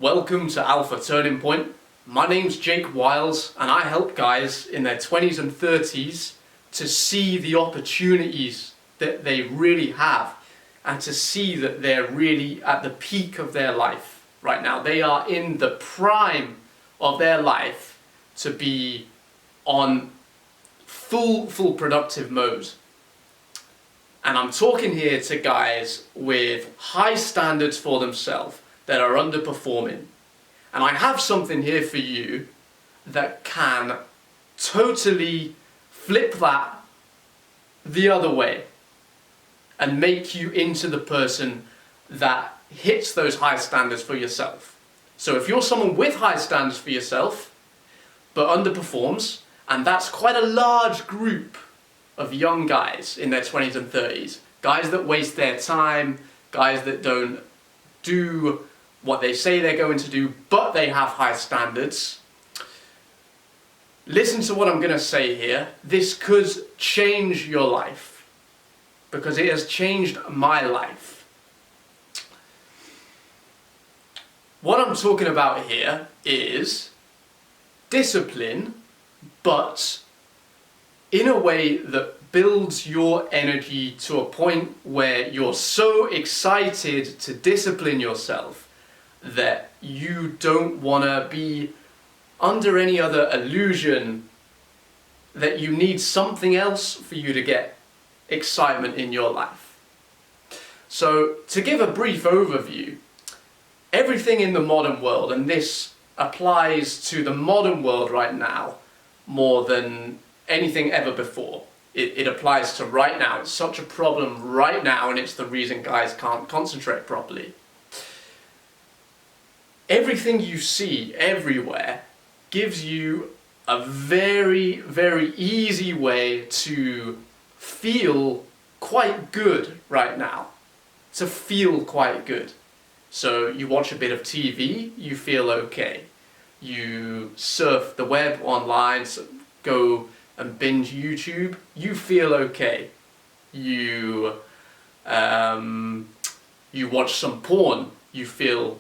Welcome to Alpha Turning Point. My name's Jake Wiles and I help guys in their 20s and 30s to see the opportunities that they really have and to see that they're really at the peak of their life right now. They are in the prime of their life to be on full productive mode. And I'm talking here to guys with high standards for themselves that are underperforming. And I have something here for you that can totally flip that the other way and make you into the person that hits those high standards for yourself. So if you're someone with high standards for yourself but underperforms, and that's quite a large group of young guys in their 20s and 30s, guys that waste their time, guys that don't do what they say they're going to do, but they have high standards. Listen to what I'm going to say here. This could change your life, because it has changed my life. What I'm talking about here is discipline, but in a way that builds your energy to a point where you're so excited to discipline yourself that you don't want to be under any other illusion that you need something else for you to get excitement in your life. So, to give a brief overview, everything in the modern world, and this applies to the modern world right now more than anything ever before. It applies to right now. It's such a problem right now, and it's the reason guys can't concentrate properly. Everything you see everywhere gives you a very, very easy way to feel quite good right now. To feel quite good. So you watch a bit of TV, you feel okay. You surf the web online, so go and binge YouTube, you feel okay. You watch some porn, you feel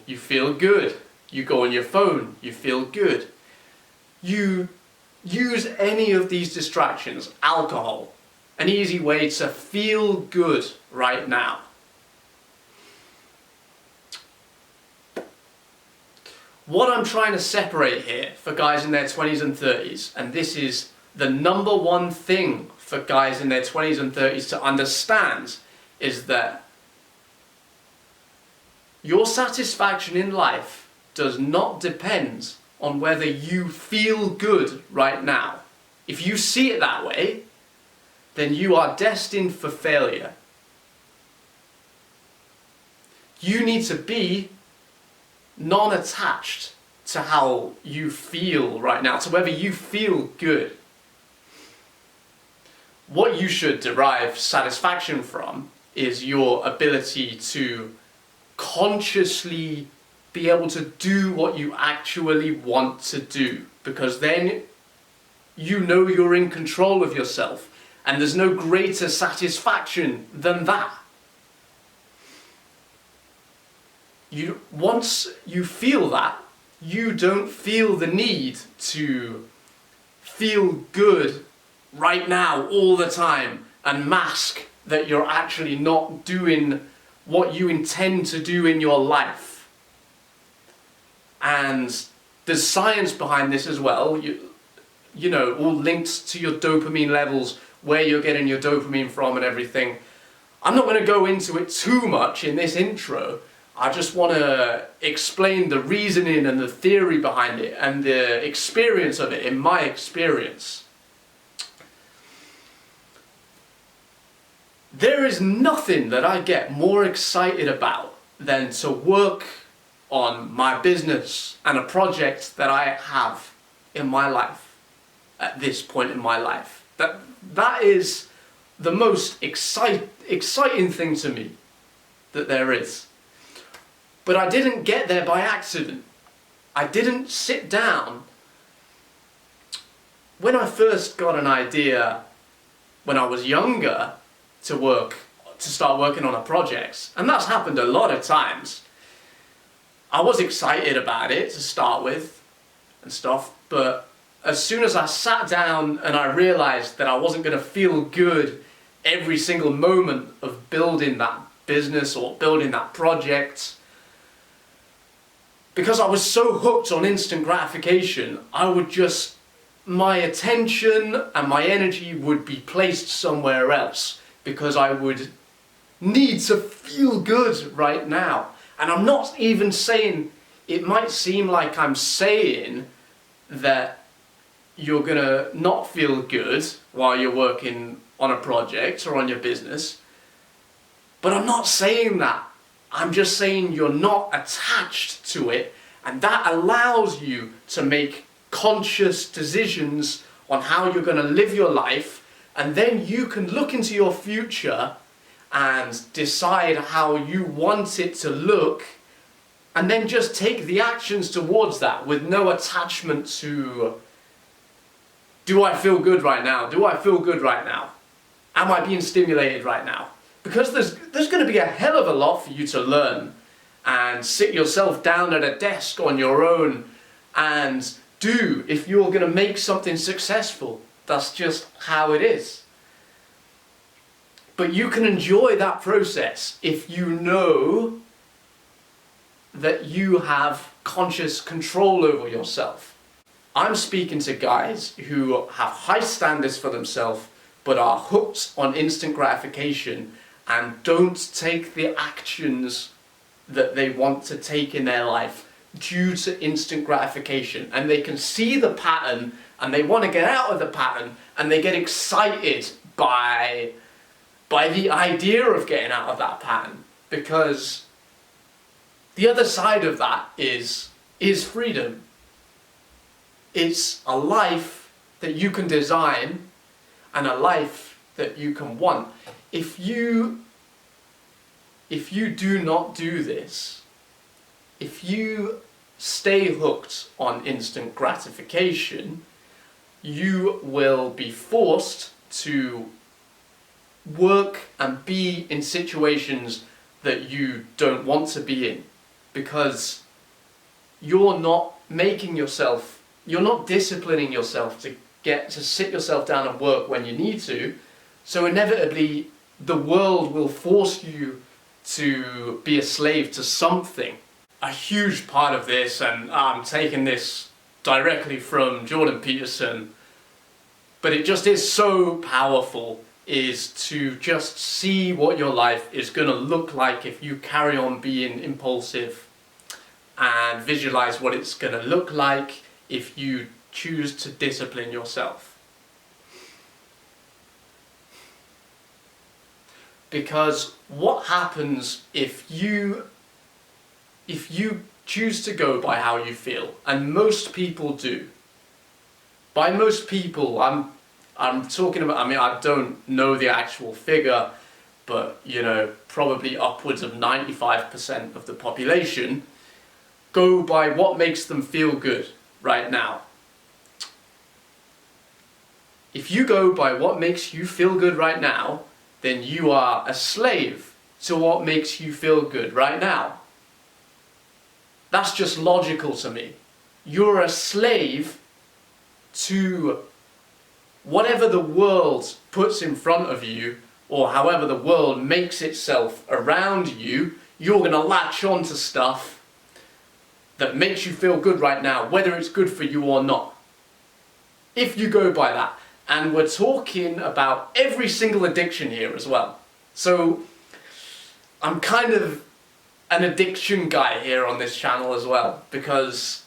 good. You go on your phone, you feel good. You use any of these distractions, alcohol, an easy way to feel good right now. What I'm trying to separate here for guys in their 20s and 30s, and this is the number one thing for guys in their 20s and 30s to understand, is that your satisfaction in life does not depend on whether you feel good right now. If you see it that way, then you are destined for failure. You need to be non-attached to how you feel right now, to whether you feel good. What you should derive satisfaction from is your ability to consciously be able to do what you actually want to do, because then you know you're in control of yourself, and there's no greater satisfaction than that. Once you feel that, you don't feel the need to feel good right now all the time and mask that you're actually not doing what you intend to do in your life. And there's science behind this as well, you know, all linked to your dopamine levels, where you're getting your dopamine from and everything. I'm not going to go into it too much in this intro. I just want to explain the reasoning and the theory behind it and the experience of it in my experience. There is nothing that I get more excited about than to work on my business and a project that I have in my life at this point in my life. That is the most exciting thing to me that there is. But I didn't get there by accident. I didn't sit down. When I first got an idea when I was younger to start working on a project, and that's happened a lot of times, I was excited about it to start with and stuff, but as soon as I sat down and I realized that I wasn't going to feel good every single moment of building that business or building that project, because I was so hooked on instant gratification, my attention and my energy would be placed somewhere else because I would need to feel good right now. And I'm not even saying, it might seem like I'm saying that you're gonna not feel good while you're working on a project or on your business, but I'm not saying that. I'm just saying you're not attached to it, and that allows you to make conscious decisions on how you're going to live your life, and then you can look into your future and decide how you want it to look, and then just take the actions towards that with no attachment to, do I feel good right now? Do I feel good right now? Am I being stimulated right now? Because there's going to be a hell of a lot for you to learn, and sit yourself down at a desk on your own and do if you're going to make something successful. That's just how it is. But you can enjoy that process if you know that you have conscious control over yourself. I'm speaking to guys who have high standards for themselves but are hooked on instant gratification and don't take the actions that they want to take in their life due to instant gratification. And they can see the pattern and they want to get out of the pattern, and they get excited by the idea of getting out of that pattern, because the other side of that is freedom. It's a life that you can design and a life that you can want. If you do not do this, if you stay hooked on instant gratification, you will be forced to work and be in situations that you don't want to be in, because you're not disciplining yourself to sit yourself down and work when you need to. So inevitably the world will force you to be a slave to something. A huge part of this, and I'm taking this directly from Jordan Peterson, but it just is so powerful, is to just see what your life is going to look like if you carry on being impulsive, and visualize what it's going to look like if you choose to discipline yourself. Because what happens if you choose to go by how you feel, and most people do. By most people, I'm talking about, I don't know the actual figure, but probably upwards of 95% of the population go by what makes them feel good right now. If you go by what makes you feel good right now, then you are a slave to what makes you feel good right now. That's just logical to me. You're a slave to whatever the world puts in front of you, or however the world makes itself around you. You're going to latch on to stuff that makes you feel good right now, whether it's good for you or not. If you go by that. And we're talking about every single addiction here as well. So I'm kind of an addiction guy here on this channel as well, because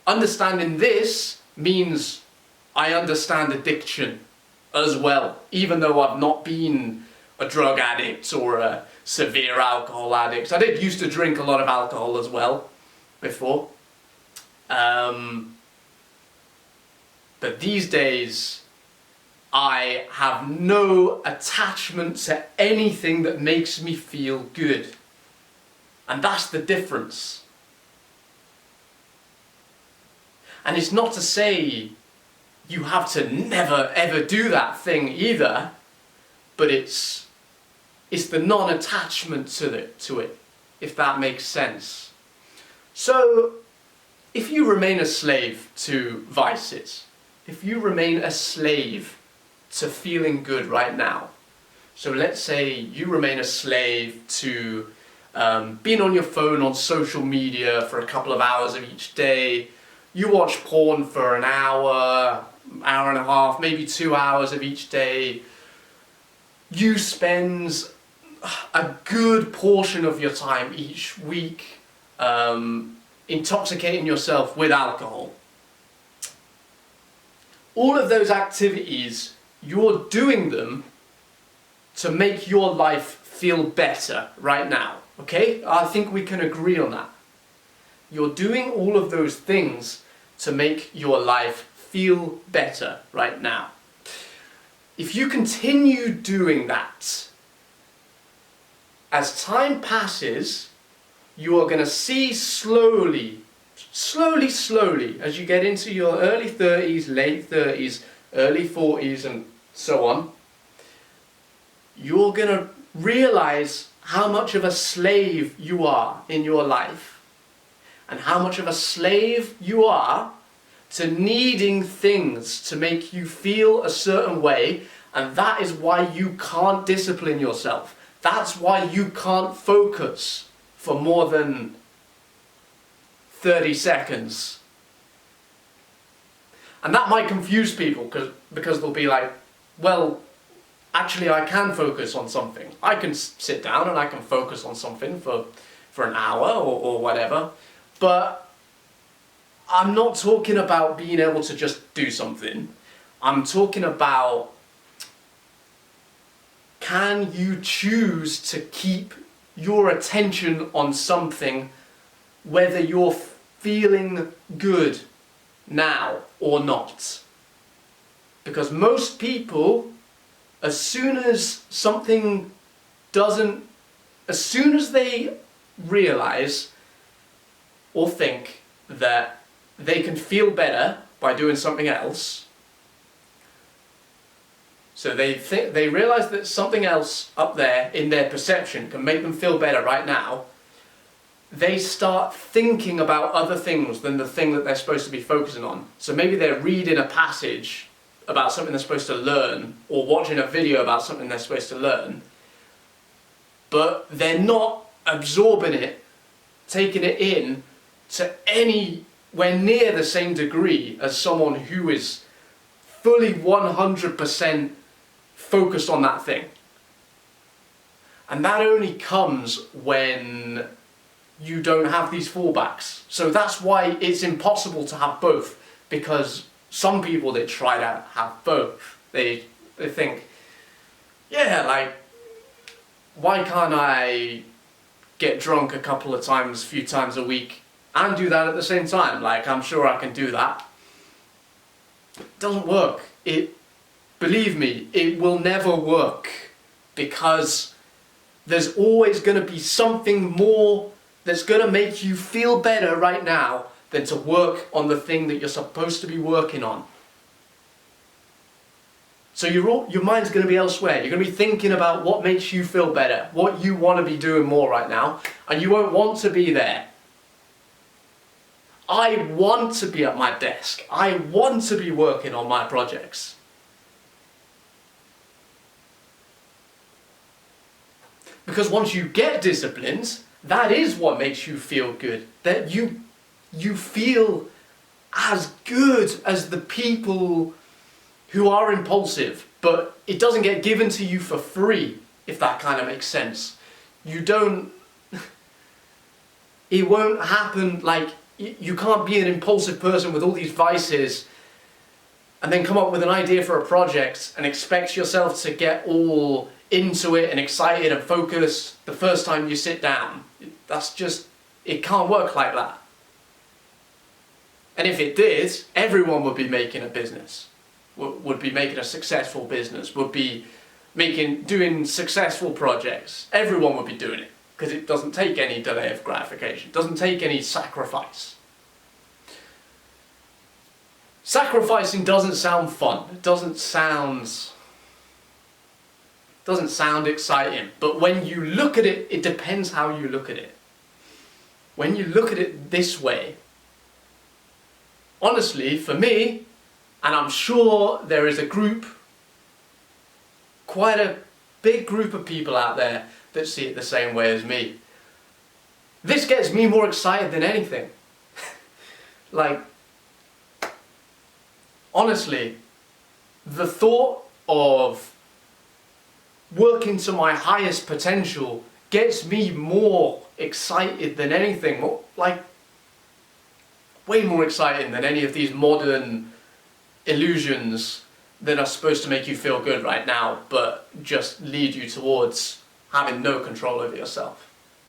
understanding this means I understand addiction as well, even though I've not been a drug addict or a severe alcohol addict. I did used to drink a lot of alcohol as well before. But these days, I have no attachment to anything that makes me feel good. And that's the difference. And it's not to say you have to never ever do that thing either, but it's the non-attachment to it, if that makes sense. So, if you remain a slave to vices, if you remain a slave to feeling good right now, so let's say you remain a slave to being on your phone on social media for a couple of hours of each day, you watch porn for an hour, hour and a half, maybe 2 hours of each day, you spend a good portion of your time each week intoxicating yourself with alcohol. All of those activities, you're doing them to make your life feel better right now, okay? I think we can agree on that. You're doing all of those things to make your life feel better right now. If you continue doing that, as time passes, you are going to see slowly, as you get into your early 30s, late 30s, early 40s and so on, you're going to realize how much of a slave you are in your life and how much of a slave you are to needing things to make you feel a certain way, and that is why you can't discipline yourself. That's why you can't focus for more than 30 seconds. And that might confuse people because they'll be like, well, actually I can focus on something. I can sit down and I can focus on something for an hour or whatever. But I'm not talking about being able to just do something. I'm talking about, can you choose to keep your attention on something whether you're feeling good now or not? Because most people, as soon as they realize or think that they can feel better by doing something else, so they realize that something else up there in their perception can make them feel better right now, they start thinking about other things than the thing that they're supposed to be focusing on. So maybe they're reading a passage about something they're supposed to learn, or watching a video about something they're supposed to learn, but they're not absorbing it, taking it in to anywhere near the same degree as someone who is fully 100% focused on that thing. And that only comes when you don't have these fallbacks. So that's why it's impossible to have both, because some people that try to have both, they think, yeah, like, why can't I get drunk a few times a week and do that at the same time? Like, I'm sure I can do that. It doesn't work. Believe me, it will never work, because there's always going to be something more that's going to make you feel better right now than to work on the thing that you're supposed to be working on. So your mind's going to be elsewhere. You're going to be thinking about what makes you feel better, what you want to be doing more right now, and you won't want to be there. I want to be at my desk. I want to be working on my projects. Because once you get disciplined, that is what makes you feel good. That you feel as good as the people who are impulsive, but it doesn't get given to you for free, if that kind of makes sense. It won't happen. Like, you can't be an impulsive person with all these vices and then come up with an idea for a project and expect yourself to get all into it and excited and focused the first time you sit down. It can't work like that. And if it did, everyone would be making a business, would be making a successful business, would be doing successful projects. Everyone would be doing it, because it doesn't take any delay of gratification. It doesn't take any sacrifice. Sacrificing doesn't sound fun. It doesn't sound exciting. But when you look at it, it depends how you look at it. when you look at it this way, honestly, for me, and I'm sure there is a group, quite a big group of people out there that see it the same way as me, this gets me more excited than anything. Like, honestly, the thought of working to my highest potential gets me more excited than anything. Like, way more exciting than any of these modern illusions that are supposed to make you feel good right now, but just lead you towards having no control over yourself.